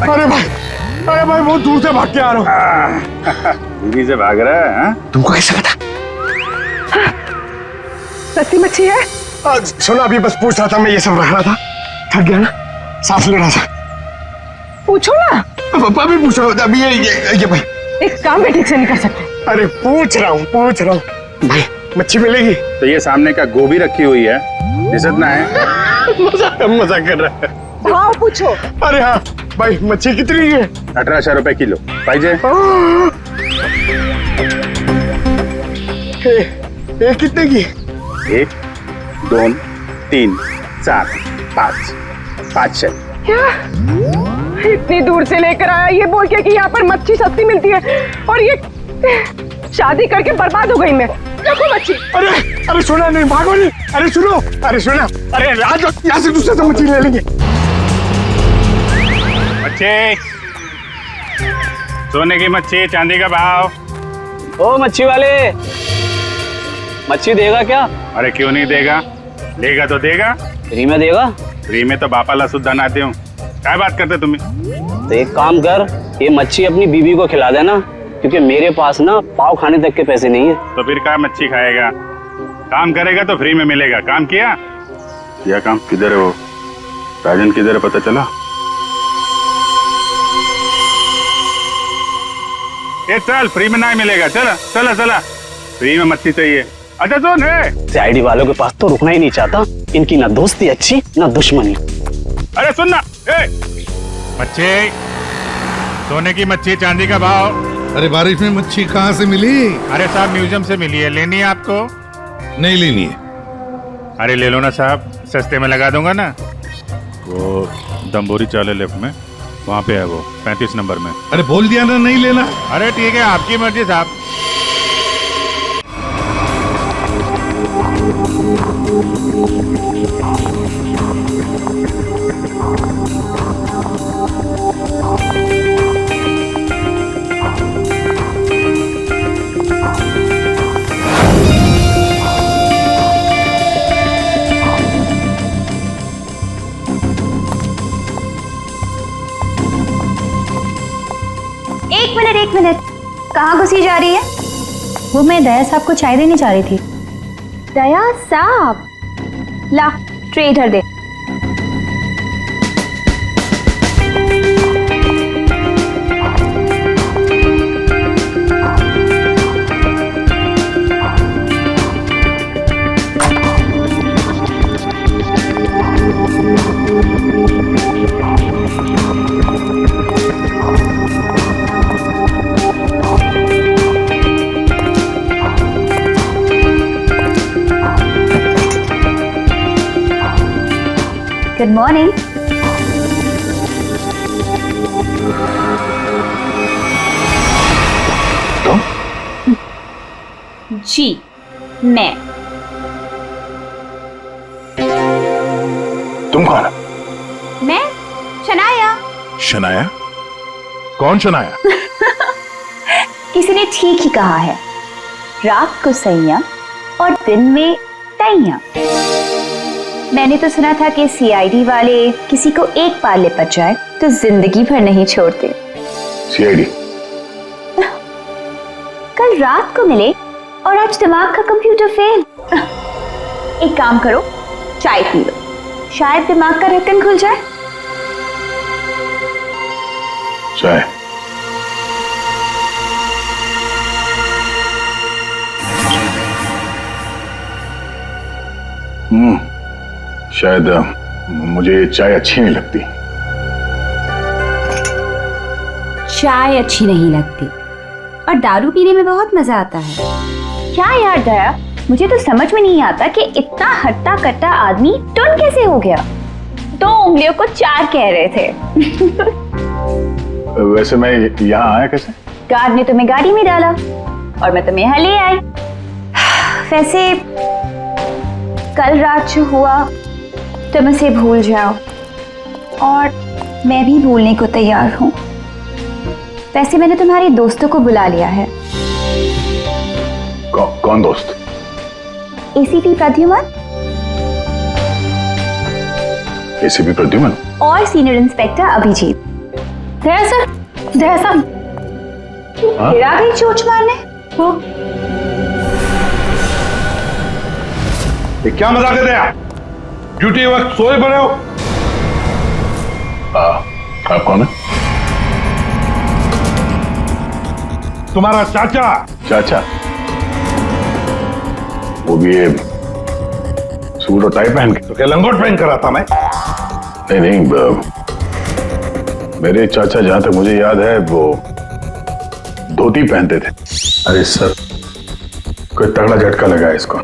अरे भाई बहुत दूर से भाग के आ रहा हूँ। बीवी से भाग रहा है हाँ? तुमको कैसे पता? सस्ती मच्छी है। सुना, अभी बस पूछ रहा था, मैं ये सब रख रहा था, थक गया ना, सांस ले रहा था। पूछो ना। पापा भी पूछ रहा हूँ अभी। ये भाई एक काम भी ठीक से नहीं कर सकते। अरे पूछ रहा हूँ भाई, मच्छी मिलेगी? तो ये सामने का गोभी रखी हुई है, दिसत ना है। मजाक कर रहा है। भाव पूछो। अरे हाँ भाई, मच्छी कितनी है? 1800 रुपए किलो पाहिजे। ये कितने की? 1 2 3 4 5 500। क्या इतनी दूर से लेकर आया ये बोल के कि यहाँ पर मच्छी सस्ती मिलती है, और ये शादी करके बर्बाद हो गई मैं। देखो मच्छी। अरे सुना नहीं, भागो नहीं। अरे सुनो, अरे सुना, अरे आज यहाँ से दूसरे से मच्छी ले लेंगे। मच्छी, सोने की मच्छी, चांदी का भाव। ओ मच्छी वाले, मच्छी देगा क्या? अरे क्यों नहीं देगा, लेगा तो देगा। फ्री में देगा? फ्री में तो बापाला सुद्धा नाते हूँ, क्या बात करते तुम्हें? तो एक काम कर, ये मच्छी अपनी बीवी को खिला देना, क्योंकि मेरे पास ना पाव खाने तक के पैसे नहीं है। तो फिर क्या मच्छी खाएगा? काम करेगा तो फ्री में मिलेगा। काम किया काम? किधर है वो राजन, किधर है पता चला? ये चल, फ्री में नहीं मिलेगा। चला चला चला, फ्री में मच्छी चाहिए। अच्छा सुन है, सीआईडी वालों के पास तो रुकना ही नहीं चाहता, इनकी ना दोस्ती अच्छी ना दुश्मनी। अरे सुनना, मच्छी, सोने की मच्छी, चांदी का भाव। अरे बारिश में मच्छी कहाँ से मिली? अरे साहब म्यूजियम से मिली है, लेनी है आपको? नहीं लेनी है। अरे ले लो ना साहब, सस्ते में लगा दूंगा ना। वो दम्बोरी चाले लेफ्ट में, वहाँ पे है वो 35 नंबर में। अरे बोल दिया ना नहीं लेना। अरे ठीक है, आपकी मर्जी साहब। एक मिनट, कहाँ घुसी जा रही है? वो मैं दया साहब को चाय देने जा रही थी। दया साहब, ला ट्रे इधर दे। Good morning. जी मैं। तुम कौन? मैं शनाया। शनाया? कौन शनाया? किसी ने ठीक ही कहा है, रात को सैया और दिन में तैया। मैंने तो सुना था कि सीआईडी वाले किसी को एक बार लिपट जाए तो जिंदगी भर नहीं छोड़ते। सीआईडी? कल रात को मिले और आज दिमाग का कंप्यूटर फेल। एक काम करो, चाय पी लो, शायद दिमाग का ढक्कन खुल जाए। चाय? शायद मुझे ये चाय अच्छी नहीं लगती। चाय अच्छी नहीं लगती और दारू पीने में बहुत मजा आता है। क्या यार दया, मुझे तो समझ में नहीं आता कि इतना हट्टा कट्टा आदमी टुन कैसे हो गया। 2 उंगलियों को 4 कह रहे थे। वैसे मैं यहाँ आया कैसे? गार्ड ने तुम्हें गाड़ी में डाला और मैं तुम्हें यहाँ ले आई। वैसे कल रात जो हुआ तुम उसे भूल जाओ, और मैं भी भूलने को तैयार हूँ। वैसे मैंने तुम्हारे दोस्तों को बुला लिया है। कौन दोस्त? एसीपी प्रद्युमन एसीपी प्रद्युमन और सीनियर इंस्पेक्टर अभिजीत। दया सर, दया साहब फिर आ गई चोट मारने। वो ये क्या मजाक है दया? ड्यूटी वक्त सोए पड़े हो? आप कौन है? तुम्हारा चाचा। चाचा? वो भी ये सूट और टाई पहन के? तो क्या लंगोट पहन कर आता मैं? नहीं, मेरे चाचा जहां तक मुझे याद है वो धोती पहनते थे। अरे सर, कोई तगड़ा झटका लगा है इसको।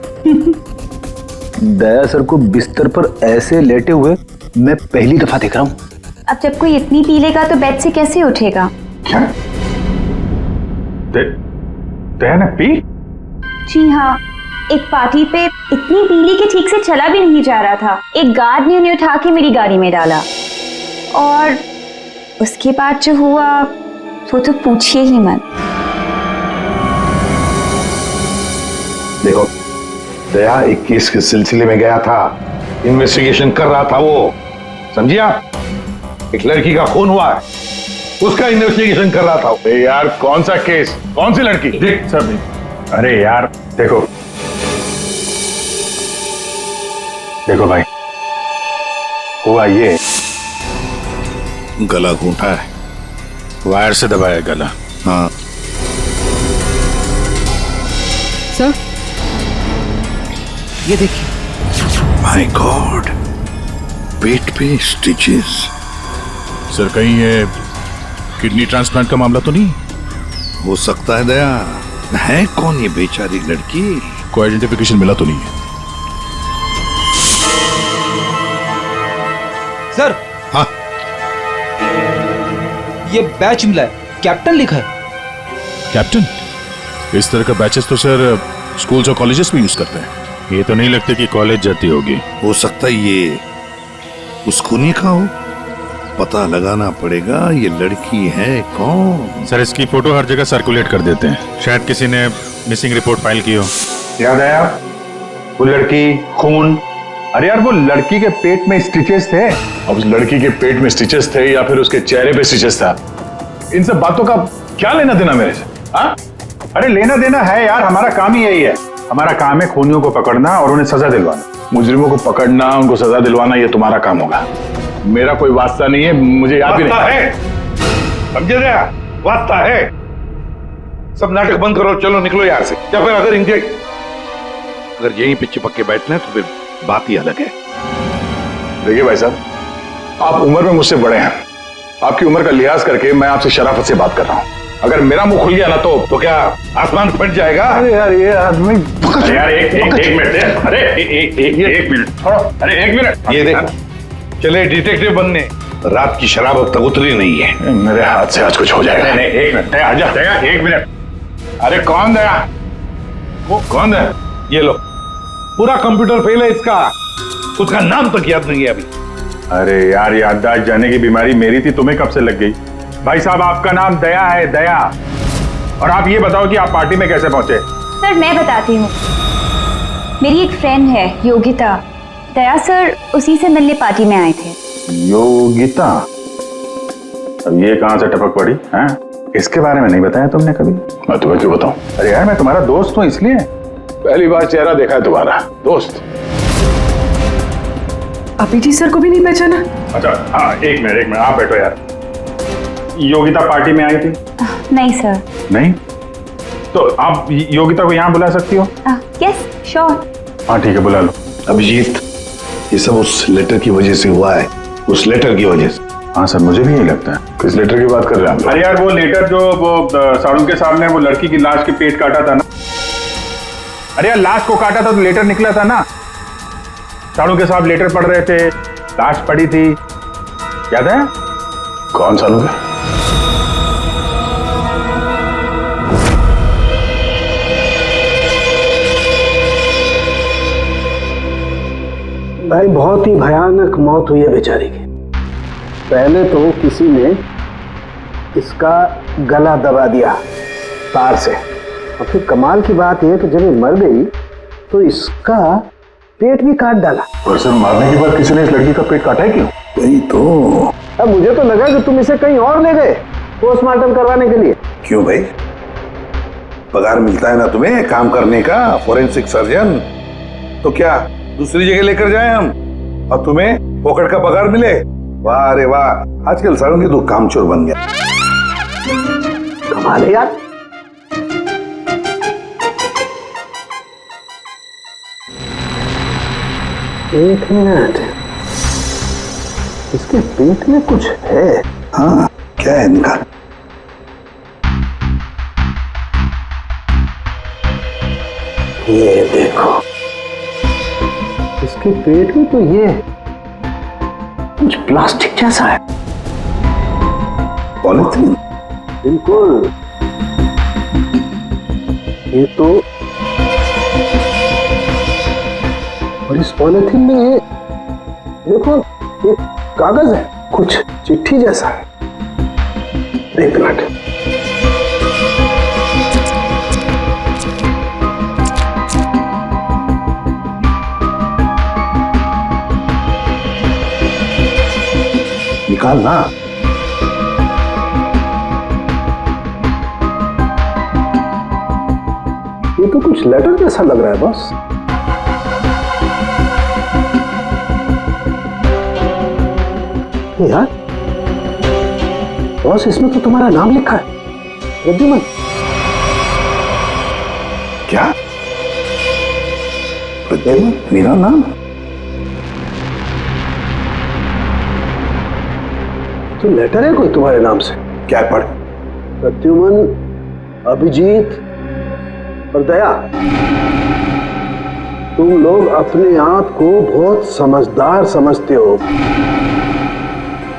दया सर को बिस्तर पर ऐसे लेटे हुए मैं पहली दफा देख रहा हूँ। अब जब कोई इतनी पी लेगा तो बेड से कैसे उठेगा? क्या दया ने पी? जी हाँ, एक पार्टी पे इतनी पीली कि ठीक से चला भी नहीं जा रहा था। एक गार्ड ने उन्हें उठा के मेरी गाड़ी में डाला और उसके बाद जो हुआ वो तो पूछिए ही मत। देखो, दया एक केस के सिलसिले में गया था, इन्वेस्टिगेशन कर रहा था वो, समझिए आप? एक लड़की का खून हुआ है, उसका इन्वेस्टिगेशन कर रहा था। यार कौन सा केस, कौन सी लड़की? देख सर, अरे यार देखो भाई, हुआ ये गला घूंटा है, वायर से दबाया गला। हाँ। सर ये देखिए। माय गॉड, पेट पे स्टिचेस। सर कहीं ये किडनी ट्रांसप्लांट का मामला तो नहीं? हो सकता है दया। है कौन ये बेचारी लड़की? कोई आइडेंटिफिकेशन मिला तो नहीं है? सर हाँ, ये बैच मिला है, कैप्टन लिखा है। कैप्टन? इस तरह का बैचेस तो सर स्कूल्स और कॉलेजेस में यूज करते हैं। ये तो नहीं लगता कि कॉलेज जाती होगी। हो सकता है ये उस खूनी का हो। पता लगाना पड़ेगा ये लड़की है कौन। सर इसकी फोटो हर जगह सर्कुलेट कर देते हैं, शायद किसी ने मिसिंग रिपोर्ट फाइल की हो। याद आया वो लड़की, खून। अरे यार वो लड़की के पेट में स्टिचेस थे। अब उस लड़की के पेट में स्टिचेस थे या फिर उसके चेहरे पे स्टिचेस था, इन सब बातों का क्या लेना देना मेरे से? हाँ? अरे लेना देना है यार, हमारा काम ही यही है। हमारा काम है खूनियों को पकड़ना और उन्हें सजा दिलवाना। मुजरिमों को पकड़ना, उनको सजा दिलवाना, ये तुम्हारा काम होगा। मेरा कोई वास्ता नहीं है, मुझे याद भी नहीं है। समझे दया? वास्ता है। सब नाटक बंद करो, चलो निकलो यहाँ से। या फिर अगर यहीं पे चिपक के बैठना है तो फिर बात ही अलग है। देखिए भाई साहब, आप उम्र में मुझसे बड़े हैं, आपकी उम्र का लिहाज करके मैं आपसे शराफत से बात कर रहा हूँ। अगर मेरा मुंह खुल गया ना तो क्या आसमान फट जाएगा? अरे यार ये आदमी, यार एक मिनट, अरे एक मिनट छोड़ो, अरे एक मिनट। ये देखो, चले डिटेक्टिव बनने, रात की शराब अब तक उतरी नहीं है। मेरे हाथ से आज कुछ हो जाएगा। नहीं एक मिनट, आजा दया, एक मिनट। अरे कौन दया? वो कौन है? ये लो, पूरा कंप्यूटर फेल है इसका, उसका नाम तक याद नहीं है अभी। अरे यार याददाश्त जाने की बीमारी मेरी थी, तुम्हें कब से लग गई? भाई साहब आपका नाम दया है, दया। और आप ये बताओ कि आप पार्टी में कैसे पहुंचे? सर मैं बताती हूँ, मेरी एक फ्रेंड है योगिता, दया सर उसी से मिलने पार्टी में आए थे। योगिता? अब ये कहां से टपक पड़ी हैं? इसके बारे में नहीं बताया तुमने कभी? मैं तुम्हें क्यों बताऊं? अरे यार मैं तुम्हारा दोस्त हूँ इसलिए। पहली बार चेहरा देखा है तुम्हारा दोस्त। अभी जी सर को भी नहीं पहचाना? अच्छा हाँ, एक मिनट आप बैठो यार। योगिता पार्टी में आई थी? नहीं सर। नहीं? तो आप योगिता को यहाँ बुला सकती हो? Yes sure. हाँ ठीक है, बुला लो। अभिजीत, ये सब उस लेटर की वजह से हुआ है, उस लेटर की वजह से। हाँ सर, मुझे भी यही लगता है। किस लेटर की बात कर रहे हैं आप? अरे यार वो लेटर जो वो साड़ू के सामने वो लड़की की लाश के पेट काटा था ना। अरे यार लाश को काटा था तो लेटर निकला था ना। साड़ू के साहब लेटर पढ़ रहे थे, लाश पड़ी थी, याद है? कौन सालों के? भाई बहुत ही भयानक मौत हुई है बेचारी की। पहले तो किसी ने इसका गला दबा दिया तार से, और फिर कमाल की बात यह कि जब ये मर गई तो इसका पेट भी काट डाला। और सर मारने के बाद किसी ने इस लड़की का पेट काटा है क्यों? वही तो अब मुझे तो लगा कि तुम इसे कहीं और ले गए पोस्टमार्टम करवाने के लिए। क्यों भाई, पगार मिलता है ना तुम्हें काम करने का, फॉरेंसिक सर्जन, तो क्या दूसरी जगह लेकर जाए हम और तुम्हें पॉकेट का पगार मिले? वाह रे वाह, आजकल सारुंगी तो कामचोर बन गया। कमाल है यार। एक मिनट, इसके पेट में कुछ है। हाँ, क्या है इनका? ये देखो, इसके पेट में तो ये कुछ प्लास्टिक जैसा है। पॉलिथीन? बिल्कुल, ये तो, और इस पॉलिथीन में ये देखो एक कागज है, कुछ चिट्ठी जैसा है। एक मिनट, निकाल ना। ये तो कुछ लेटर जैसा लग रहा है बॉस। यार बॉस, इसमें तो तुम्हारा नाम लिखा है, प्रद्युमन। क्या? प्रद्युमन मेरा नाम? तो लेटर है कोई तुम्हारे नाम से? क्या पढ़? प्रद्युमन, अभिजीत और दया, तुम लोग अपने आप को बहुत समझदार समझते हो,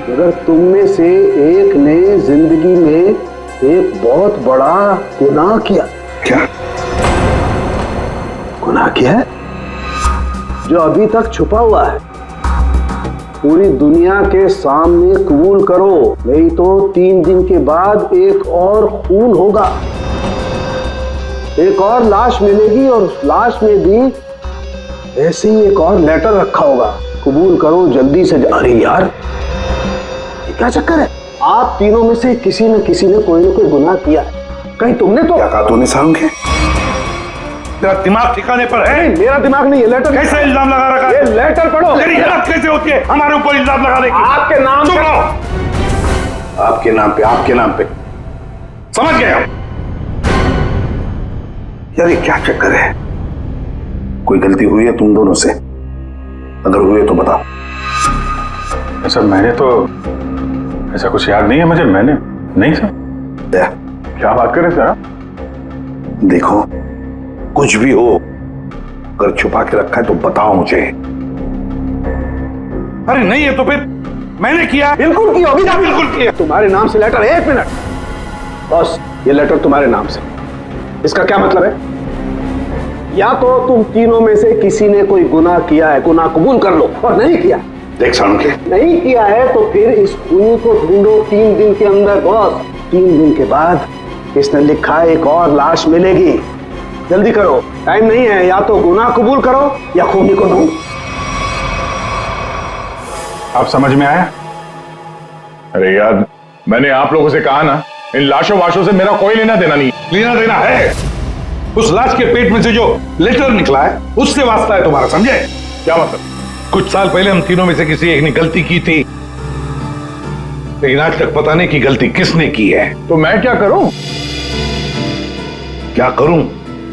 मगर तुम में से एक ने जिंदगी में एक बहुत बड़ा गुनाह किया। क्या गुनाह किया है जो अभी तक छुपा हुआ है। पूरी दुनिया के सामने कबूल करो, नहीं तो 3 दिन के बाद एक और खून होगा, एक और लाश मिलेगी और उस लाश में भी ऐसे ही एक और लेटर रखा होगा। कबूल करो जल्दी से। अरे यार, ये क्या चक्कर है? आप तीनों में से किसी न किसी ने कोई न कोई गुनाह किया है। कहीं तुमने तो? क्या कहा तूने सारुंगी? तेरा दिमाग ठिकाने पर है? मेरा दिमाग नहीं है। लेटर कैसे इल्जाम लगा रखा है? ये लेटर पढ़ो। तेरी हिम्मत कैसे होती है हमारे ऊपर इल्जाम लगाने की? आपके नाम चुप पे। रहो। आपके नाम पे, आपके नाम पे, समझ गए हम। यार ये क्या चक्कर है? कोई गलती हुई है तुम दोनों से? अगर हुई है तो बताओ। सर मैंने तो ऐसा कुछ याद नहीं है मुझे। मैंने नहीं सर। क्या बात कर रहे सर आप? देखो, कुछ भी हो, अगर छुपा के रखा है तो बताओ मुझे। अरे नहीं है तो फिर मैंने किया। बिल्कुल किया होगी ना? बिल्कुल किया। तुम्हारे नाम से लेटर है। 1 मिनट बॉस, ये लेटर तुम्हारे नाम से, इसका क्या मतलब है? या तो तुम तीनों में से किसी ने कोई गुनाह किया है, गुनाह कबूल कर लो, और नहीं किया। देख सारुंगी, नहीं किया है तो फिर इस खूनी को ढूंढो 3 दिन के अंदर बॉस। 3 दिन के बाद इसने लिखा है एक और लाश मिलेगी। जल्दी करो, टाइम नहीं है। या तो गुनाह कबूल करो या खूनी को ढूंढो। आप समझ में आया? अरे यार, मैंने आप लोगों से कहा ना, इन लाशों वाशों से मेरा कोई लेना देना नहीं। लेना देना है। उस लाश के पेट में से जो लेटर निकला है उससे वास्ता है तुम्हारा, समझे? क्या मतलब? कुछ साल पहले हम तीनों में से किसी एक ने गलती की थी, लेकिन आज तक पता नहीं कि गलती किसने की है। तो मैं क्या करूं? क्या करूं?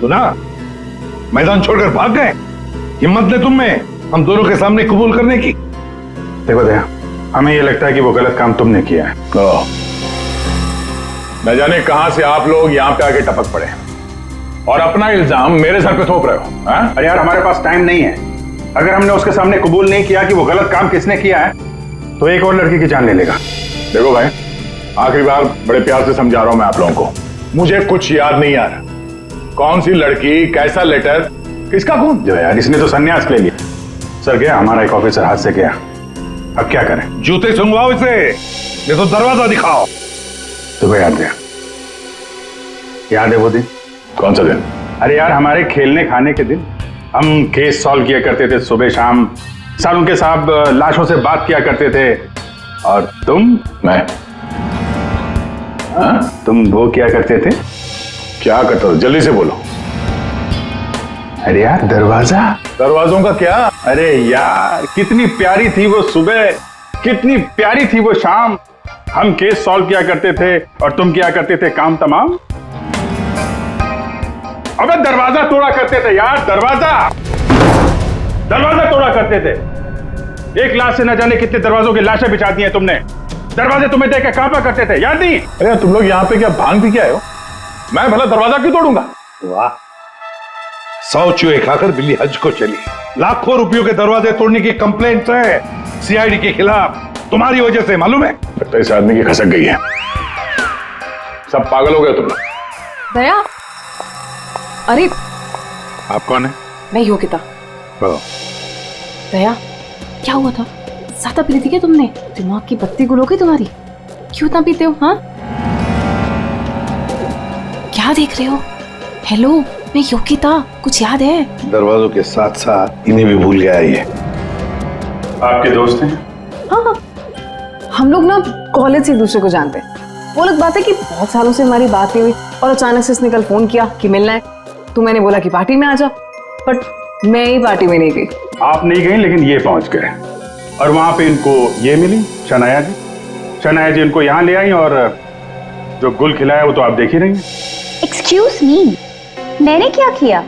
सुना, मैदान छोड़कर भाग गए। हिम्मत ने तुम में हम दोनों के सामने कबूल करने की। देखो दया, हमें ये लगता है कि वो गलत काम तुमने किया है। न जाने कहां से आप लोग यहां पे आके टपक पड़े और अपना इल्जाम मेरे सर पे थोप रहे हो। हाँ? अरे यार, हमारे पास टाइम नहीं है। अगर हमने उसके सामने कबूल नहीं किया कि वो गलत काम किसने किया है तो एक और लड़की की जान ले लेगा। देखो भाई, आखिरी बार बड़े प्यार से समझा रहा हूं मैं आप लोगों को, मुझे कुछ याद नहीं आ रहा। कौन सी लड़की, कैसा लेटर, किसका खून? जो यार, इसने तो संन्यास ले लिया। सर गया, हमारा एक ऑफिसर हाथ से गया। अब क्या करें? जूते सुंघवाओ इसे, ये तो दरवाजा दिखाओ। तुम्हें याद गया? याद है वो दिन? कौन सा दिन? अरे यार, हमारे खेलने खाने के दिन हम केस सॉल्व किया करते थे सुबह शाम। सारुंगी साहब लाशों से बात किया करते थे। और तुम? मैं तुम वो क्या करते थे? क्या करता था? जल्दी से बोलो। अरे यार दरवाजा। दरवाजों का क्या? अरे यार कितनी प्यारी थी वो सुबह, कितनी प्यारी थी वो शाम। हम केस सॉल्व किया करते थे और तुम क्या करते थे काम तमाम। अबे दरवाजा तोड़ा करते थे यार, दरवाजा तोड़ा करते थे। एक लाश से न जाने कितने दरवाजों की लाशें बिछा दी हैं तुमने। दरवाजे तुम्हें देख के कांपा करते थे, याद नहीं? अरे तुम लोग यहाँ पे क्या भांग पी के आए हो? मैं भला दरवाजा क्यों तोड़ूंगा? वाह, 100 चूहे खाकर बिल्ली हज को चली। लाखों रुपयों के दरवाजे तोड़ने की कंप्लेंट है सीआईडी के खिलाफ, तुम्हारी वजह से, मालूम है? लगता है इस आदमी की खसक गई है। सब पागल हो गए तुम लोग। दया, अरे आप कौन है? मैं योगिता। बताओ। दया, क्या हुआ था? ज्यादा पी ली थी क्या तुमने? दिमाग की बत्ती गुल हो गई तुम्हारी? क्यों इतना पीते हो? हाँ, क्या देख रहे हो? हेलो, मैं योगिता, कुछ याद है? दरवाजों के साथ साथ इन्हें भी भूल गया ये। आपके दोस्त हैं? हाँ, हम लोग ना कॉलेज से एक दूसरे को जानते हैं। वो लोग बात है कि बहुत सालों से हमारी बात नहीं हुई और अचानक से इसने कल फोन किया कि मिलना है। तो मैंने बोला कि पार्टी में आ जा, बट मैं ही पार्टी में नहीं गई। आप नहीं गई लेकिन ये पहुंच गए और वहां पे इनको ये मिली शनाया जी। शनाया जी इनको यहाँ ले आई और जो गुल खिलाया वो तो आप देख ही रही हैं। एक्सक्यूज मी, मैंने क्या किया?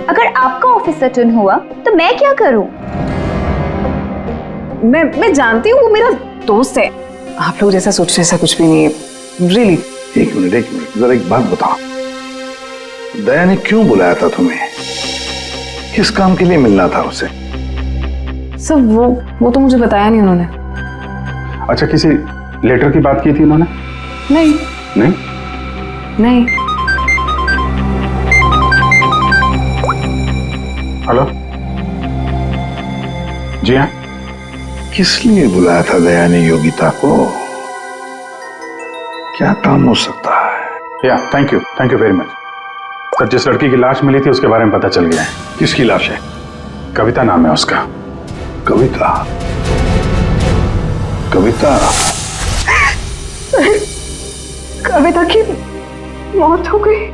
अगर आपका ऑफिसर टर्न हुआ तो मैं क्या करूं? मैं जानती हूँ वो मेरा दोस्त है। आप लोग जैसा सोच रहे ऐसा कुछ भी नहीं है, रियली। एक मिनट जरा एक बात बताओ, दया ने क्यों बुलाया था तुम्हें? किस काम के लिए मिलना था उसे? सर वो तो मुझे बताया नहीं उन्होंने। अच्छा, किसी लेटर की बात की थी उन्होंने? नहीं नहीं? नहीं। हेलो जी हाँ। किस लिए बुलाया था दया ने योगिता को? क्या काम हो सकता है? या thank you very much sir. जिस लड़की की लाश मिली थी उसके बारे में पता चल गया है। किसकी लाश है? कविता नाम है उसका। कविता? कविता की मौत हो गई।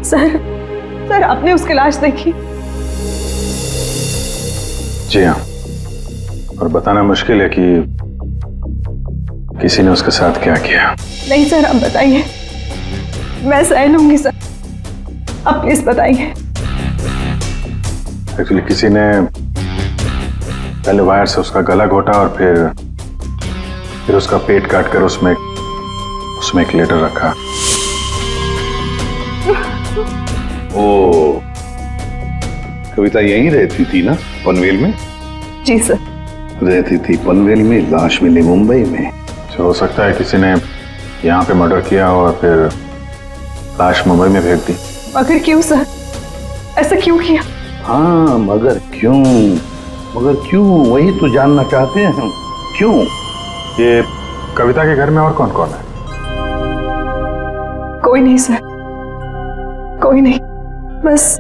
सर आपने उसकी लाश देखी? जी हाँ, और बताना मुश्किल है कि किसी ने उसके साथ क्या किया। नहीं सर, आप बताइए, मैं सह लूंगी सर, आप प्लीज बताइए। एक्चुअली किसी ने पहले वायर से उसका गला घोटा और फिर उसका पेट काट कर उसमें एक लेटर रखा। ओ, कविता यहीं रहती थी ना, पनवेल में? जी सर। रहती थी पनवेल में, लाश मिली मुंबई में। हो सकता है किसी ने यहाँ पे मर्डर किया और फिर लाश मुंबई में भेज दी। मगर क्यों सर? ऐसा क्यों किया? हाँ, मगर क्यों वही तो जानना चाहते हैं हम। क्यों? ये कविता के घर में और कौन कौन है? कोई नहीं सर, कोई नहीं, बस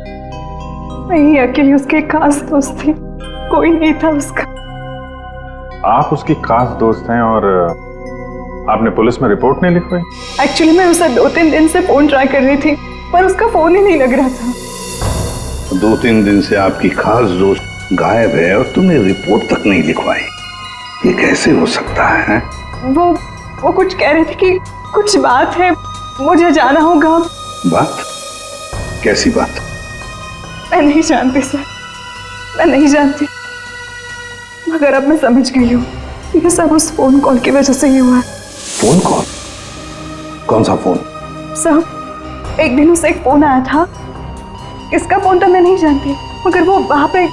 मैं ही अकेली उसके खास दोस्त थी, कोई नहीं था उसका। आप उसकी खास दोस्त हैं और आपने पुलिस में रिपोर्ट नहीं लिखवाई? एक्चुअली मैं उसे 2-3 दिन से फोन ट्राई कर रही थी पर उसका फोन ही नहीं लग रहा था। 2-3 दिन से आपकी खास दोस्त गायब है और तुमने रिपोर्ट तक नहीं लिखवाई, ये कैसे हो सकता है? वो कुछ कह रहे थे कि कुछ बात है, मुझे जाना होगा। बात? कैसी बात? मैं नहीं जानती सर, मैं नहीं जानती, मगर अब मैं समझ गई हूँ ये सब उस फोन कॉल की वजह से ही हुआ है। Phone call? कौन सा फोन? सर, एक दिन उसे एक फोन आया था, किसका फोन था मैं नहीं जानती, मगर वो वहां पे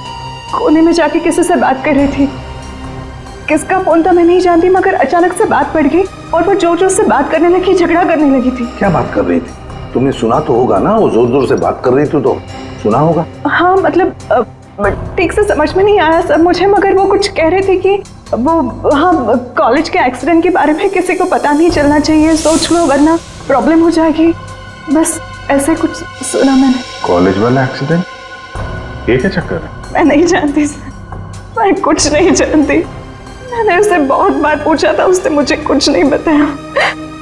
कोने में जाके किसी से बात कर रही थी। किसका फोन था मैं नहीं जानती, मगर अचानक से बात बढ़ गई और वो जोर जोर से बात करने लगी, झगड़ा करने लगी थी। क्या बात कर रही थी? तुमने सुना तो होगा ना, वो जोर जोर से बात कर रही थी तो सुना होगा। हाँ, मतलब ठीक से समझ में नहीं आया सर मुझे, मगर वो कुछ कह रही थी कि वो हाँ कॉलेज के एक्सीडेंट के बारे में किसी को पता नहीं चलना चाहिए, सोच लो वरना प्रॉब्लम हो जाएगी, बस ऐसे कुछ सुना मैंने। कॉलेज वाला एक्सीडेंट? ये क्या चक्कर है? मैं नहीं जानती सर, मैं कुछ नहीं जानती, मैंने उसे बहुत बार पूछा था, उसने मुझे कुछ नहीं बताया।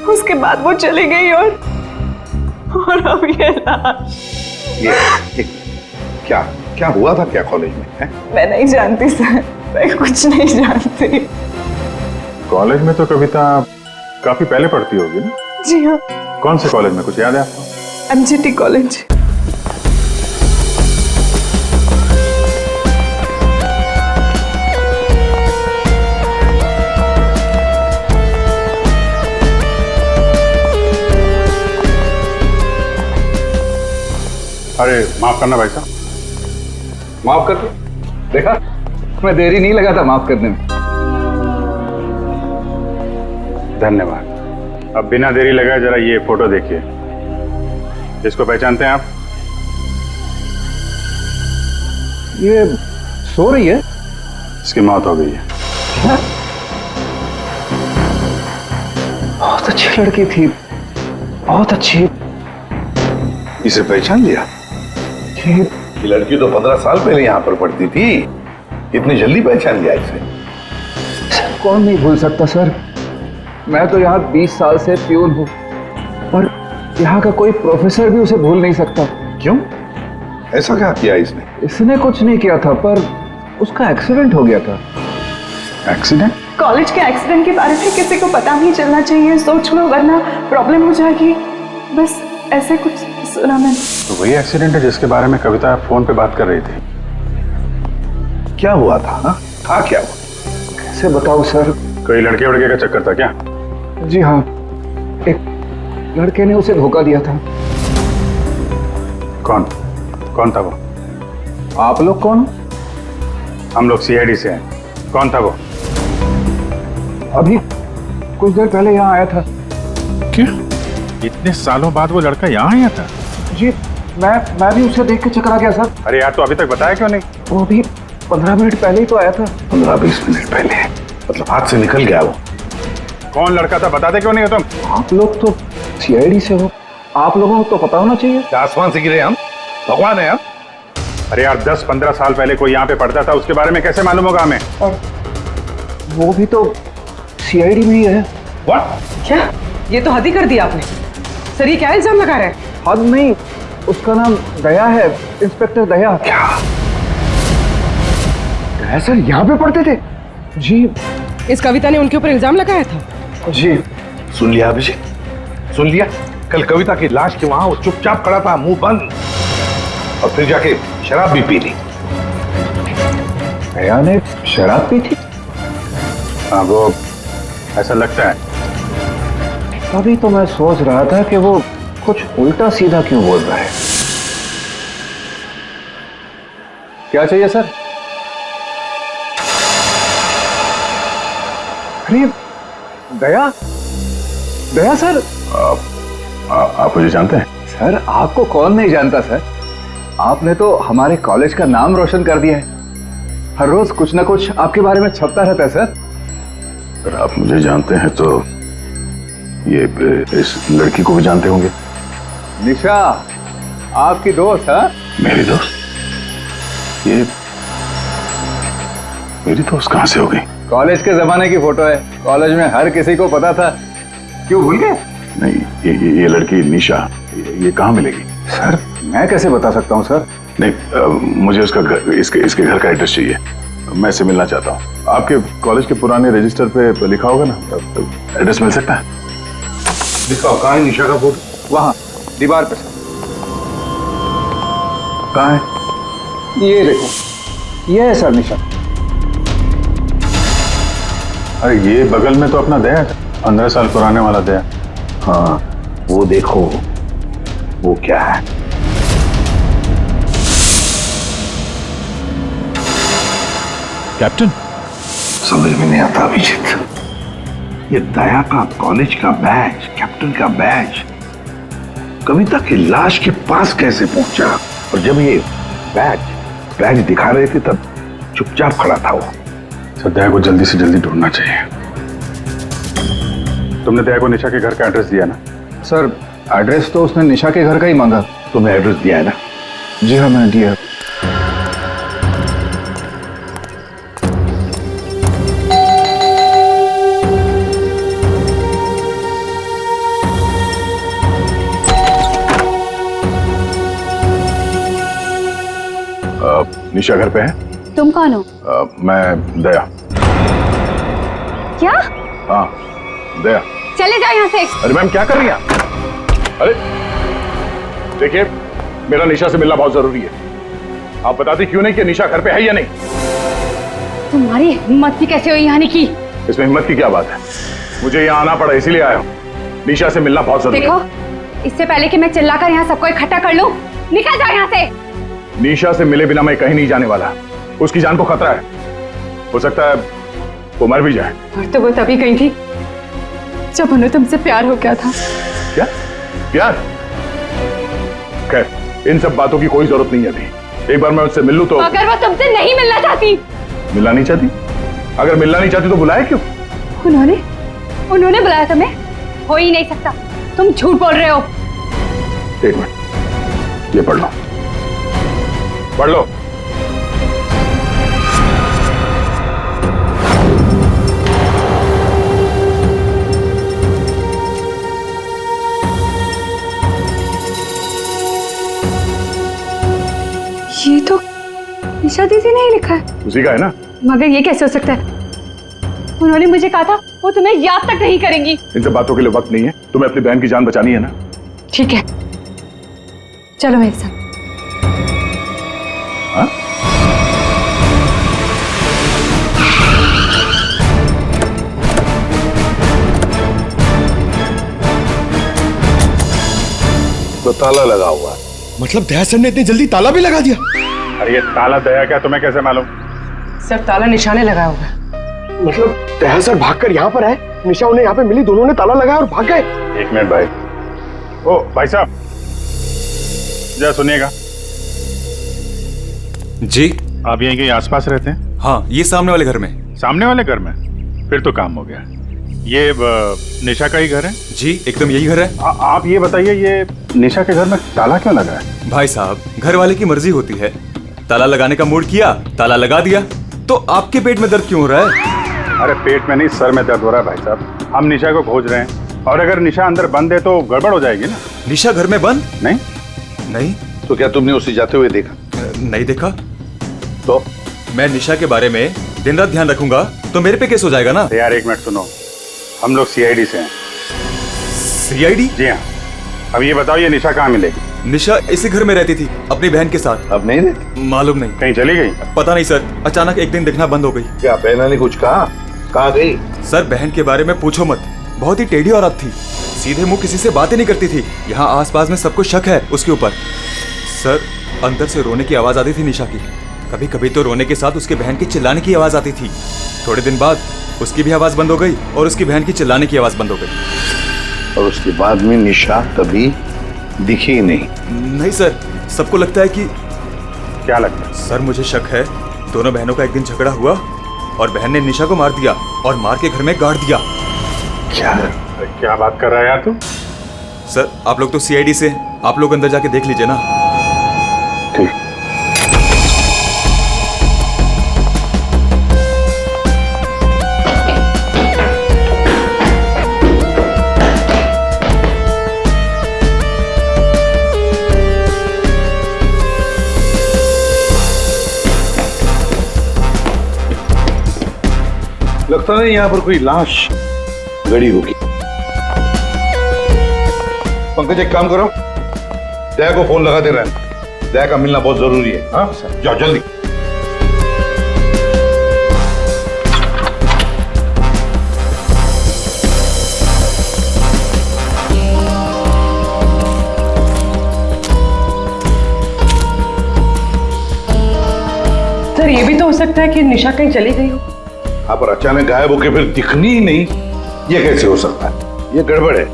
उसके बाद वो चली गई और अब ये लाश। ये क्या क्या हुआ था क्या कॉलेज में है? मैं नहीं जानती सर, मैं कुछ नहीं जानती। कॉलेज में तो कविता काफी पहले पढ़ती होगी ना? जी हाँ, कौन से कॉलेज में, कुछ याद है आपको? MGT college. अरे माफ करना भाई साहब। माफ कर दो। देखा, मैं देरी नहीं लगा था माफ करने में। धन्यवाद। अब बिना देरी लगाए जरा ये फोटो देखिए। इसको पहचानते हैं आप? ये सो रही है। इसकी मौत हो गई है। बहुत अच्छी लड़की थी, बहुत अच्छी। इसे पहचान लिया? ये लड़की तो 15 साल पहले यहाँ पर पढ़ती थी, इतनी जल्दी पहचान लिया इसे? सर कौन नहीं भूल सकता सर, मैं तो यहाँ 20 साल से प्यून हूँ और यहाँ का कोई प्रोफेसर भी उसे भूल नहीं सकता। क्यों? ऐसा क्या किया इसने? इसने कुछ नहीं किया था, पर उसका एक्सीडेंट हो गया था। एक्सीडेंट? कॉलेज के एक्सीडेंट के बारे में किसी को पता नहीं चलना चाहिए, सोच लो वरना प्रॉब्लम हो जाएगी। बस ऐसे कुछ सुना मैंने। तो वही एक्सीडेंट है जिसके बारे में कविता फोन पे बात कर रही थी। क्या हुआ था? हा? था क्या हुआ? कैसे बताऊं सर? कोई लड़के वड़के का चक्कर था क्या? जी हाँ, एक लड़के ने उसे धोखा दिया था। कौन कौन था वो? आप लोग कौन? हम लोग CID से हैं। कौन था वो? अभी कुछ देर पहले यहाँ आया था। क्या इतने सालों बाद वो लड़का यहाँ आया था? जी मैं भी उसे देख के चकरा गया सर। अरे यार, तो अभी तक बताया क्यों नहीं? वो अभी 15 मिनट पहले ही तो आया था। 15-20 मिनट पहले? मतलब हाथ से निकल गया वो? कौन लड़का था बताते क्यों नहीं हो तुम? आप लोग तो CID से हो, आप लोगों को तो पता होना चाहिए। आसमान से गिरे हम? भगवान है हम? अरे यार, 10-15 साल पहले कोई यहाँ पे पढ़ता था, उसके बारे में कैसे मालूम होगा हमें? और वो भी तो CID में ही है। What? क्या? ये तो हद ही कर दिया आपने। सर ये क्या इल्जाम लगा रहे हैं? हद नहीं, उसका नाम दया है, इंस्पेक्टर दया। क्या? दया सर यहाँ पे पढ़ते थे? जी। इस कविता ने उनके ऊपर इल्जाम लगाया था? जी। सुन लिया अभिषेक, सुन लिया? कल कविता की लाश के वहां वो चुपचाप खड़ा था, मुंह बंद, और फिर जाके शराब भी पी ली। दया ने शराब पी थी? हाँ, वो ऐसा लगता है। तभी तो मैं सोच रहा था कि वो कुछ उल्टा सीधा क्यों बोल रहा है। क्या चाहिए सर? अरे दया, दया सर। आप मुझे जानते हैं? सर आपको कौन नहीं जानता सर, आपने तो हमारे कॉलेज का नाम रोशन कर दिया है। हर रोज कुछ ना कुछ आपके बारे में छपता रहता है सर। अगर आप मुझे जानते हैं तो ये इस लड़की को भी जानते होंगे। निशा आपकी दोस्त है? मेरी दोस्त? ये मेरी दोस्त कहां से हो गई? कॉलेज के जमाने की फोटो है, कॉलेज में हर किसी को पता था। क्यों भूल गए? नहीं, ये लड़की निशा, ये कहाँ मिलेगी? सर मैं कैसे बता सकता हूँ सर? नहीं, मुझे उसका घर, इसके घर का एड्रेस चाहिए। मैं इससे मिलना चाहता हूँ। आपके कॉलेज के पुराने रजिस्टर पे लिखा होगा ना, एड्रेस मिल सकता है? दिखाओ, कहाँ है निशा का फोटो? वहाँ दीवार पे सर। कहाँ है? ये देखो, ये है सर निशा। अरे ये बगल में तो अपना दया है, 15 साल पुराने वाला दया। हाँ, वो देखो, वो क्या है? कैप्टन, समझ में नहीं आता अभिजीत। ये दया का कॉलेज का बैच, कैप्टन का बैच, कविता की लाश के पास कैसे पहुंचा? और जब ये बैच दिखा रहे थे तब चुपचाप खड़ा था वो। सर दया को जल्दी से जल्दी ढूंढना चाहिए। तुमने दया को निशा के घर का एड्रेस दिया ना? सर एड्रेस तो उसने निशा के घर का ही मांगा। तुम्हें एड्रेस दिया है ना? जी हाँ मैंने दिया। निशा घर पे है? तुम कौन हो? मैं दया। क्या? हाँ दया। चले जाओ यहाँ से। अरे मैम क्या कर रही हैं? अरे देखिए, मेरा निशा से मिलना बहुत जरूरी है। आप बताते क्यों नहीं कि निशा घर पे है या नहीं? तुम्हारी हिम्मत भी कैसे हुई आने की? इसमें हिम्मत की क्या बात है? मुझे यहाँ आना पड़ा इसीलिए आया हूँ। निशा से मिलना बहुत जरूरी है। देखो, इससे पहले कि मैं चिल्लाकर यहाँ सबको इकट्ठा कर लूं, निकल जाओ यहाँ से। निशा से मिले बिना मैं कहीं नहीं जाने वाला। उसकी जान को खतरा है, हो सकता है वो मर भी जाए। और तो वो तभी गई थी जब उन्हें तुमसे प्यार हो गया था। क्या प्यार? खैर इन सब बातों की कोई जरूरत नहीं है अभी। एक बार मैं उससे मिल लूं तो। अगर वो तुमसे नहीं मिलना चाहती? मिलना नहीं चाहती? अगर मिलना नहीं चाहती तो बुलाए क्यों? उन्होंने बुलाया तुम्हें? हो ही नहीं सकता, तुम झूठ बोल रहे हो। एक मिनट, ये पढ़ लो, पढ़ लो। ये तो निशा दीदी ने ही लिखा है। उसी का है ना? मगर ये कैसे हो सकता है? उन्होंने मुझे कहा था वो तुम्हें याद तक नहीं करेंगी। इन सब बातों के लिए वक्त नहीं है। तुम्हें अपनी बहन की जान बचानी है ना? ठीक है, चलो मेरे साथ। हाँ? तो ताला लगा हुआ है। मतलब दया सर ने इतनी जल्दी ताला भी लगा दिया? अरे ये ताला दया क्या, तुम्हें कैसे मालूम? सर ताला निशाने लगाया होगा। मतलब दया सर भागकर यहाँ पर आए, निशा उन्हें यहाँ पे मिली, दोनों ने ताला लगाया और भाग गए। एक मिनट भाई। ओ भाई साहब, जरा सुनिएगा। जी। आप यहीं कहीं आसपास रहते हैं? हाँ, ये सामने वाले घर में। सामने वाले घर में? फिर तो काम हो गया। ये निशा का ही घर है? जी, एकदम यही घर है। आप ये बताइए, ये निशा के घर में ताला क्यों लगा है? भाई साहब, घर वाले की मर्जी होती है। ताला लगाने का मूड किया, ताला लगा दिया। तो आपके पेट में दर्द क्यों हो रहा है? अरे पेट में नहीं, सर में दर्द हो रहा है भाई साहब। हम निशा को खोज रहे हैं और अगर निशा अंदर बंद है तो गड़बड़ हो जाएगी ना। निशा घर में बंद? नहीं नहीं। तो क्या तुमने उसे जाते हुए देखा? नहीं देखा। तो मैं निशा के बारे में दिन रात ध्यान रखूंगा तो मेरे पे केस हो जाएगा ना। यार एक मिनट सुनो, हम लोग सीआईडी से हैं। सीआईडी? जी हाँ। अब ये बताओ, ये निशा कहाँ मिलेगी? निशा इसी घर में रहती थी अपनी बहन के साथ। अब नहीं रहती? मालूम नहीं, कहीं चली गई? पता नहीं सर, अचानक एक दिन दिखना बंद हो गई। क्या बहना ने कुछ कहा? कहाँ गई? सर बहन के बारे में पूछो मत, बहुत ही टेढ़ी औरत थी। सीधे मुंह किसी से बातें नहीं करती थी। यहाँ आसपास में सबको शक है उसके ऊपर। सर अंदर से रोने की आवाज आती थी निशा की। कभी कभी तो रोने के साथ उसके बहन की चिल्लाने की आवाज आती थी। थोड़े दिन बाद उसकी भी आवाज बंद हो गई और उसकी बहन की चिल्लाने की आवाज बंद हो गई। और उसके बाद में निशा कभी दिखी ही नहीं? नहीं सर, सबको लगता है कि। क्या लगता है? सर मुझे शक है दोनों बहनों का एक दिन झगड़ा हुआ और बहन ने निशा को मार दिया और मार के घर में गाड़ दिया। क्या बात कर रहा है यार तू? सर आप लोग तो सीआईडी से, आप लोग अंदर जाके देख लीजिए ना। ठीक। लगता नहीं यहाँ पर कोई लाश गड़ी होगी। पंकज एक काम करो, दया को फोन लगाते रहना। दया का मिलना बहुत जरूरी है। हाँ जाओ जल्दी। सर ये भी तो हो सकता है कि निशा कहीं चली गई हो। हाँ पर अचानक गायब होके फिर दिखनी ही नहीं, ये कैसे हो सकता है? ये गड़बड़ है।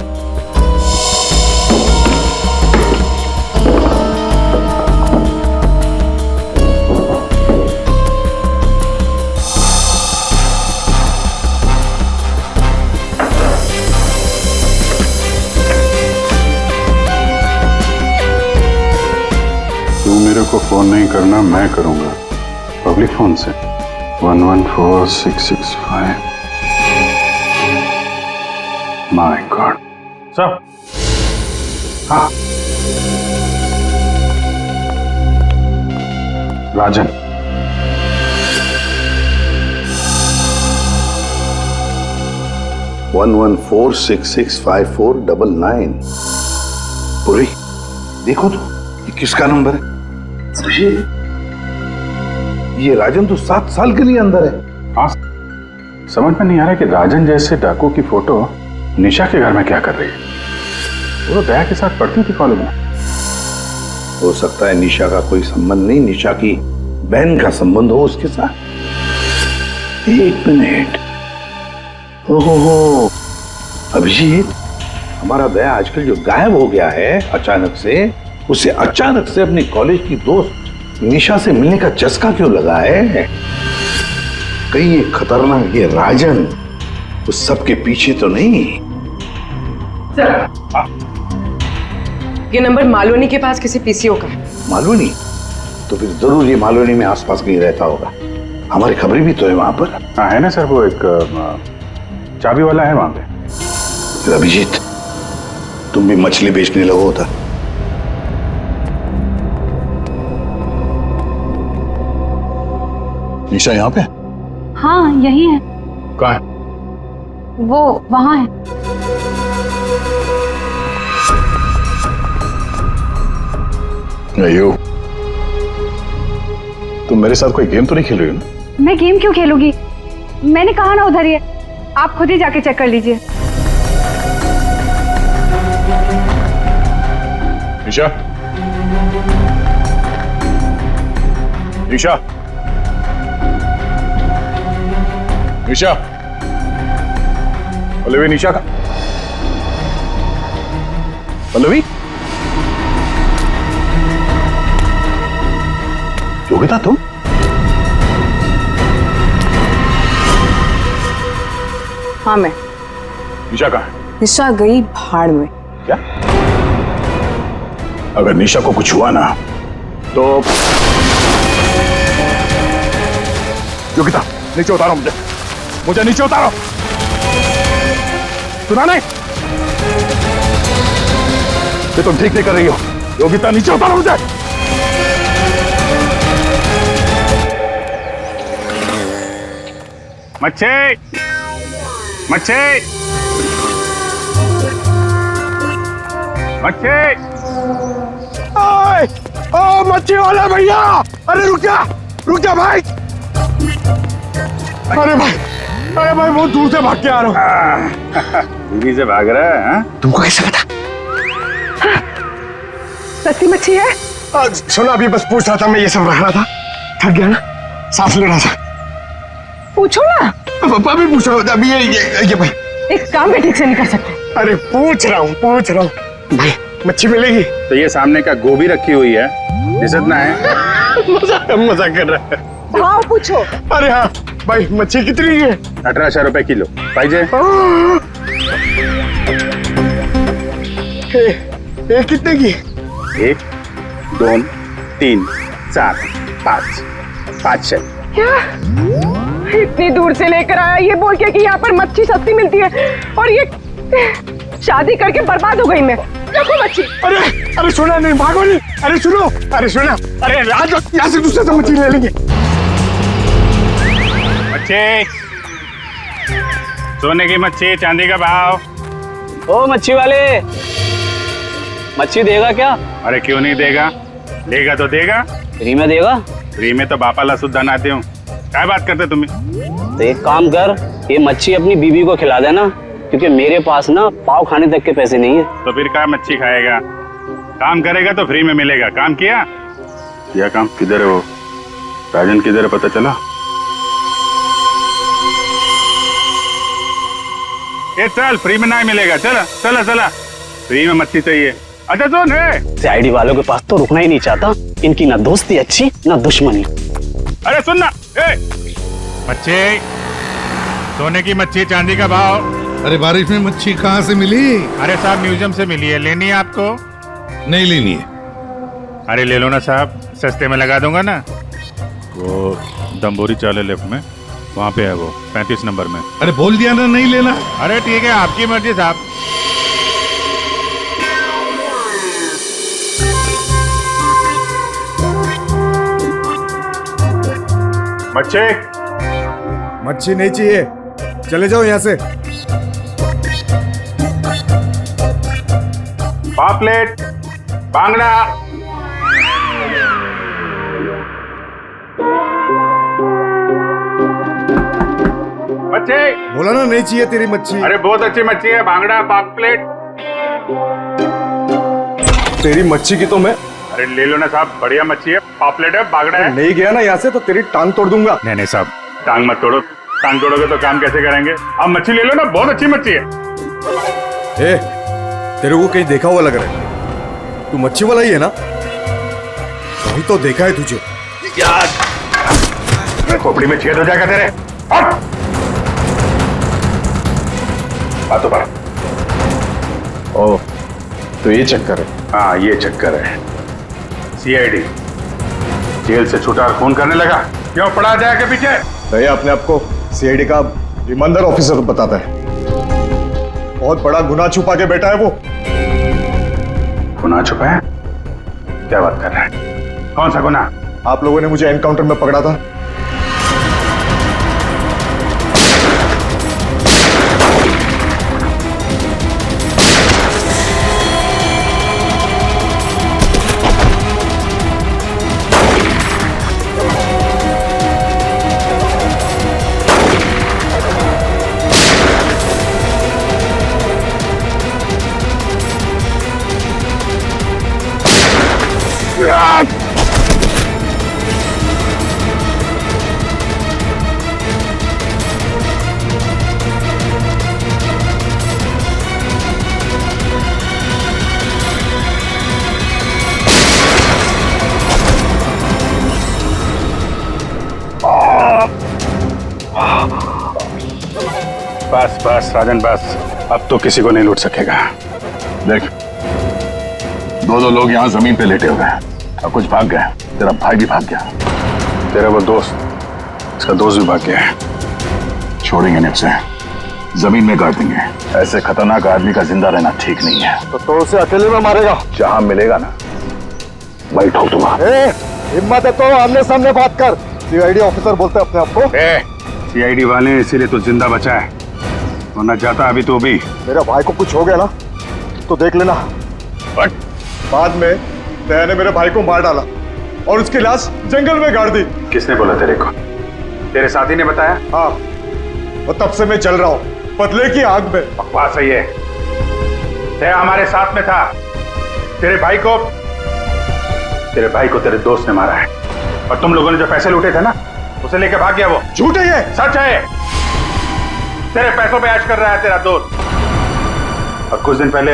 तू मेरे को फोन नहीं करना, मैं करूंगा पब्लिक फोन से। 114665। My God. सर हाँ, राजन 11466549 पूरी देखो तो ये किसका नंबर है? ये राजन तो 7 साल के लिए अंदर है। हाँ, समझ में नहीं आ रहा कि राजन जैसे डाकू की फोटो निशा के घर में क्या कर रही है। वो दया के साथ पढ़ती थी कॉलेज में। हो सकता है निशा का कोई संबंध नहीं, निशा की बहन का संबंध हो उसके साथ। 1 मिनट। ओहो अभिजीत, हमारा दया आजकल जो गायब हो गया है अचानक से, उसे अचानक से अपनी कॉलेज की दोस्त निशा से मिलने का चस्का क्यों लगा है? कहीं ये खतरनाक ये राजन उस सब के पीछे तो नहीं? ये नंबर मालवनी के पास किसी पीसीओ का है। मालवनी? तो फिर जरूर ये मालवनी में आसपास कहीं रहता होगा। हमारी खबरें भी तो है वहां पर। हाँ है ना सर, वो एक चाबी वाला है वहां पे। फिर अभिजीत तुम भी मछली बेचने लगो होता। निशा यहाँ पे? हाँ यही है। कहाँ है? वो वहां है। अयो, तुम मेरे साथ कोई गेम तो नहीं खेल रही हो ना? मैं गेम क्यों खेलूंगी? मैंने कहा ना उधर ही है, आप खुद ही जाके चेक कर लीजिए। निशा, निशा, निशा, पल्लवी, निशा का पल्लवी, योगिता तुम? हाँ मैं। निशा कहाँ है? निशा गई भाड़ में। क्या? अगर निशा को कुछ हुआ ना तो योगिता नीचे उतारो, मुझे नीचे उतारो। सुना नहीं? ये तुम ठीक नहीं कर रही हो। योगिता नीचे उतारो मुझे। मच्छी मच्छी मच्छी, ओ मच्छी वाला भैया, अरे रुक जा भाई। अरे भाई बहुत दूर से भाग के आ रहा हूँ। दीदी से भाग रहा है? हाँ? तुमको कैसे पता? सस्ती मच्छी है? सुना, अभी बस पूछ रहा था, मैं ये सब रख रहा था, थक गया ना, सांस ले रहा था। पूछो ना। अभी पूछ रहा हूँ, अभी ये भाई एक काम भी ठीक से नहीं कर सकते। अरे पूछ रहा हूँ भाई, मच्छी मिलेगी? तो ये सामने का गोभी रखी हुई है, इज्जत ना है। मजाक कर रहा है। भाव पूछो। अरे हाँ भाई, मच्छी कितनी है? 1800 रुपए किलो पाइजे। ये कितने की? 1 2 3 4 5 6। क्या इतनी दूर से लेकर आया ये बोल के कि यहाँ पर मच्छी सस्ती मिलती है, और ये शादी करके बर्बाद हो गई मैं। देखो मच्छी। अरे सुना नहीं, भागो नहीं। अरे सुनो, अरे आज यहाँ से दूसरे से मच्छी ले लेंगे। मच्छी, सोने की मच्छी, चांदी का भाव। ओ मच्छी वाले, मच्छी देगा क्या? अरे क्यों नहीं देगा, लेगा तो देगा। फ्री में देगा? फ्री में तो बापाला सुद्धा नाते हूँ। क्या बात करते तुम्हें? तो एक काम कर, ये मच्छी अपनी बीवी को खिला देना, क्योंकि मेरे पास ना पाव खाने तक के पैसे नहीं है। तो फिर क्या मच्छी खाएगा? काम करेगा तो फ्री में मिलेगा। काम किया काम? किधर है वो राजन? किधर है पता चला? ये चल, फ्री में नहीं मिलेगा। चला फ्री में मच्छी चाहिए। अच्छा सुन, सीआईडी वालों के पास तो रुकना ही नहीं चाहता, इनकी ना दोस्ती अच्छी ना दुश्मनी। अरे सुनना, मच्छी, सोने की मच्छी, चांदी का भाव। अरे बारिश में मच्छी कहाँ से मिली? अरे साहब म्यूजियम से मिली है, लेनी है आपको? नहीं लेनी है। अरे ले लो ना साहब, सस्ते में लगा दूंगा ना। वो दम्बोरी चाले लेफ्ट में, वहाँ पे है वो 35 नंबर में। अरे बोल दिया ना नहीं लेना। अरे ठीक है, आपकी मर्जी साहब। मच्छी नहीं चाहिए, चले जाओ यहाँ से। पापलेट, बांगड़ा। मच्छी बोला ना नहीं चाहिए तेरी मच्छी। अरे बहुत अच्छी मच्छी है, बांगड़ा, पापलेट। तेरी मच्छी की तो मैं अरे ले लो ना साहब, बढ़िया मच्छी है, पापलेट है, बांगड़ा है। नहीं गया ना यहाँ से तो तेरी टांग तोड़ दूंगा। नहीं नहीं साहब, टांग मत तोड़ो, टांग तोड़ोगे तो काम कैसे करेंगे? आप मच्छी ले लो ना, बहुत अच्छी मच्छी है। ए, तेरे को कहीं देखा हुआ लग रहा है, तू मच्छी वाला ही है ना? कहीं तो देखा है तुझे। यार खोपड़ी में छेद हो जाएगा तेरे। हट! बातों पर। ओ, तो ये चक्कर है। हाँ ये चक्कर है। सीआईडी जेल से छूटा और फोन करने लगा, क्यों पड़ा जाए के पीछे? भैया अपने आप को सीआईडी का ईमानदार ऑफिसर बताता है, बहुत बड़ा गुनाह छुपा के बैठा है वो। गुनाह छुपा है? क्या बात कर रहा है? कौन सा गुनाह? आप लोगों ने मुझे एनकाउंटर में पकड़ा था। बस बस राजन बस, अब तो किसी को नहीं लूट सकेगा। देख, दो लोग यहाँ जमीन पे लेटे हुए हैं और कुछ भाग गए। तेरा भाई भी भाग गया, तेरा वो दोस्त, इसका दोस्त भी भाग गया है। छोड़ेंगे नहीं उसे, जमीन में गाड़ देंगे। ऐसे खतरनाक आदमी का जिंदा रहना ठीक नहीं है। तो उसे अकेले में मारेगा? जहां मिलेगा ना वही ठोक दूंगा। हिम्मत है तो आमने सामने बात कर। सीआईडी ऑफिसर बोलते हैं अपने आप को। सीआईडी वाले इसीलिए तो जिंदा बचा है, वरना जाता अभी तो भी। मेरे भाई को कुछ हो गया ना तो देख लेना। बाद में दया ने मेरे भाई को मार डाला और उसकी लाश जंगल में गाड़ दी। किसने बोला तेरे को? तेरे साथी ने बताया? हाँ, वो तब से मैं चल रहा हूँ बदले की आग में। बकवास सही है, दया हमारे साथ में था। तेरे भाई को तेरे दोस्त ने मारा है, और तुम लोगों ने जो पैसे लूटे थे ना, उसे लेके भाग गया वो। झूठ है ये? सच है, तेरे पैसों पे ऐश कर रहा है तेरा दोस्त। और कुछ दिन पहले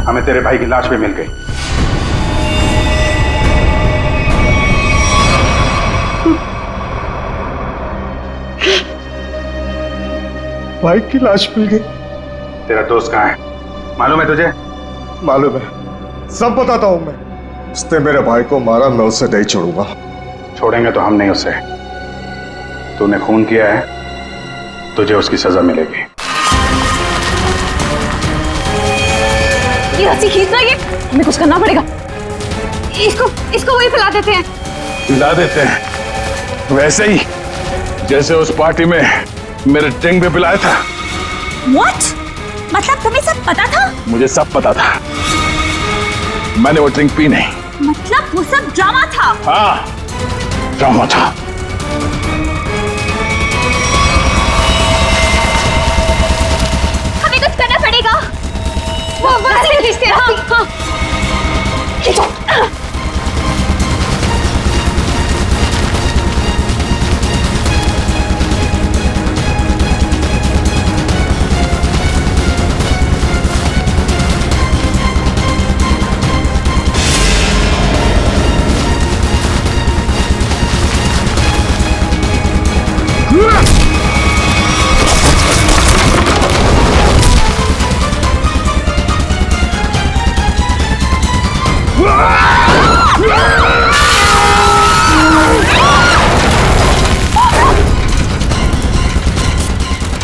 हमें तेरे भाई की लाश भी मिल गई। भाई की लाश मिल गई? तेरा दोस्त कहाँ है मालूम है तुझे? मालूम है, सब बताता हूं मैं। उसने मेरे भाई को मारा, मैं उसे नहीं छोड़ूंगा। छोड़ेंगे तो हम नहीं उसे। तूने खून किया है, तुझे उसकी सजा मिलेगी। ये रस्सी खींचना, ये हमें कुछ करना पड़ेगा। इसको वही फैला देते हैं। मिला देते हैं, वैसे ही जैसे उस पार्टी में मेरे टिंग पे पिलाया था। What? मतलब तुम्हें सब पता था? मुझे सब पता था, मैंने वो ड्रिंक पी नहीं। मतलब वो सब ड्रामा था? हाँ, ड्रामा था। हमें कुछ करना पड़ेगा। वो रस्सी खींचते हैं। हाँ। खींचो।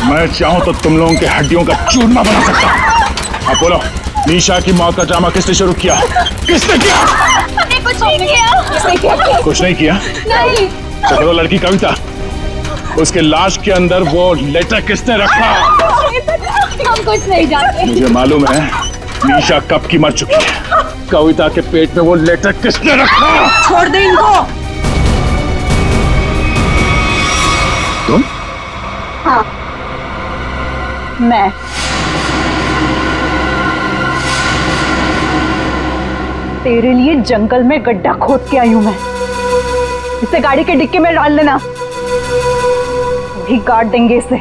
मैं चाहूं तो तुम लोगों के हड्डियों का चूरमा बना सकता हूं। अब बोलो, निशा की मौत का ड्रामा किसने शुरू किया? किसने किया? हमने कुछ नहीं किया। किसने किया? कुछ नहीं किया? नहीं। तो वो लड़की कविता, उसके लाश के अंदर वो लेटर किसने रखा? हम कुछ नहीं जानते। मुझे मालूम है निशा कब की मर चुकी है। कविता के पेट में वो लेटर किसने रखा? छोड़ दे इनको। तुम? हाँ, मैं। तेरे लिए जंगल में गड्ढा खोद के आई हूं मैं। इसे गाड़ी के डिक्की में डाल देना, भी गाड़ देंगे इसे,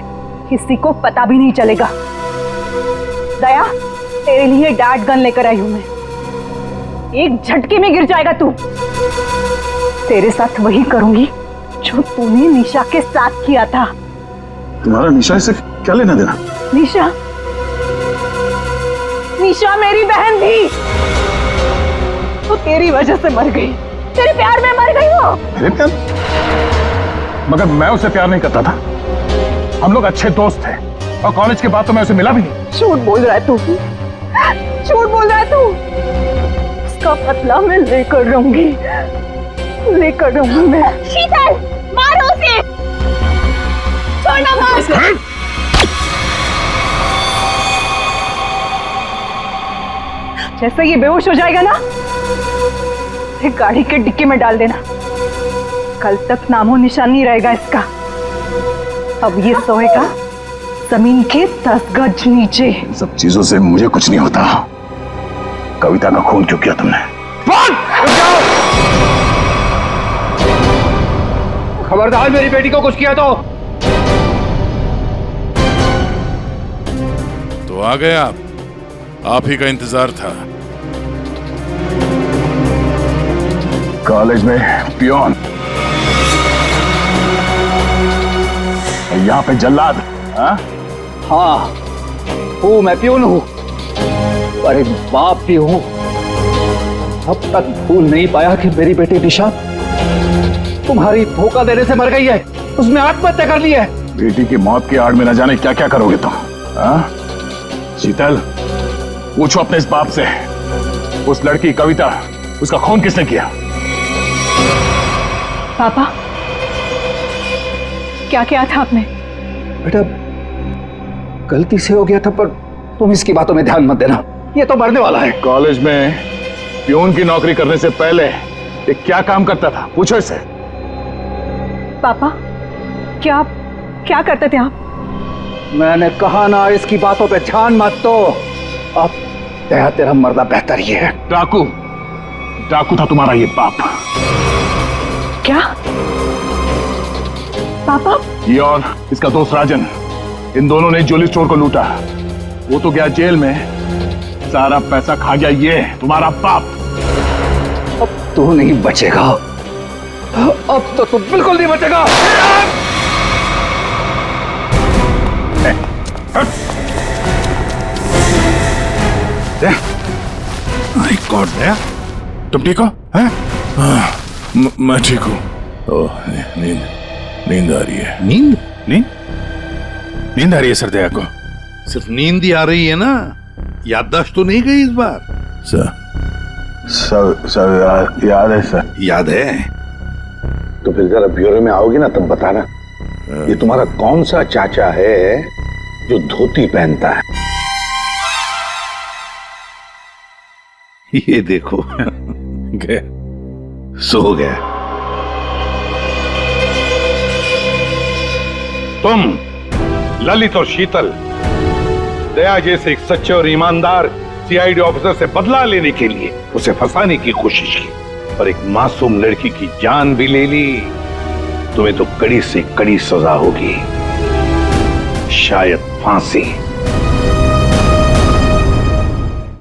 किसी को पता भी नहीं चलेगा। दया, तेरे लिए डैड गन लेकर आई हूं मैं। एक झटके में गिर जाएगा तू। तेरे साथ वही करूंगी जो तूने निशा के साथ किया था। तुम्हारा निशा से क्या लेना देना? निशा, निशा मेरी बहन थी, वो तेरी वजह से मर गई। तेरे प्यार में मर गई वो। मेरे प्यार? मगर मैं उसे प्यार नहीं करता था। हम लोग अच्छे दोस्त थे और कॉलेज के बाद तो मैं उसे मिला भी नहीं। झूठ बोल रहा है तू, झूठ बोल रहा है तू। उसका बदला मैं लेकर रहूंगी, लेकर रहूंगी मैं। शीतल, मारो उसे। छोड़ना मत। जैसे ये बेहोश हो जाएगा ना, एक गाड़ी के डिक्की में डाल देना। कल तक नामो निशान नहीं रहेगा इसका। अब ये सोएगा जमीन के 10 गज नीचे। सब चीजों से मुझे कुछ नहीं होता। कविता का खून क्यों किया तुमने? खबरदार मेरी बेटी को कुछ किया तो आ गए आप ही का इंतजार था। कॉलेज में पियोन, यहाँ पे जल्लाद। हाँ, हूँ मैं, प्यून हूँ, पर एक बाप भी हूँ। अब तक भूल नहीं पाया कि मेरी बेटी निशा तुम्हारी धोखा देने से मर गई है। उसने आत्महत्या कर ली है। बेटी की मौत की आड़ में न जाने क्या क्या करोगे तुम। शीतल, पूछो अपने इस बाप से, उस लड़की कविता, उसका खून किसने किया? पापा, क्या किया था आपने? बेटा, गलती से हो गया था, पर तुम इसकी बातों में ध्यान मत देना। ये तो मरने वाला है। कॉलेज में प्यून की नौकरी करने से पहले ये क्या काम करता था? पूछो इससे। पापा, क्या करते थे आप? मैंने कहा ना, इसकी बातों पे ध्यान मत दो। अब तेरा मर्दा बेहतर ही है। डाकू था तुम्हारा ये बाप। क्या पापा? ये और इसका दोस्त राजन, इन दोनों ने ज्वेलरी स्टोर को लूटा। वो तो गया जेल में, सारा पैसा खा गया ये तुम्हारा बाप। अब तू नहीं बचेगा, अब तो तू बिल्कुल नहीं बचेगा। माय गॉड, दया, तुम ठीक हो? मैं ठीक हूँ। ओह, नींद आ रही है। नींद आ रही है सर दया को? सिर्फ नींद ही आ रही है ना, याददाश्त तो नहीं गई इस बार? सर याद है सर। याद है तो फिर जरा ब्यूरो में आओगे ना, तब बताना ये तुम्हारा कौन सा चाचा है जो धोती पहनता है। ये देखो गया, सो गया। तुम ललित और शीतल दया जैसे एक सच्चे और ईमानदार सीआईडी ऑफिसर से बदला लेने के लिए उसे फंसाने की कोशिश की, और एक मासूम लड़की की जान भी ले ली। तुम्हें तो कड़ी से कड़ी सजा होगी, शायद फांसी।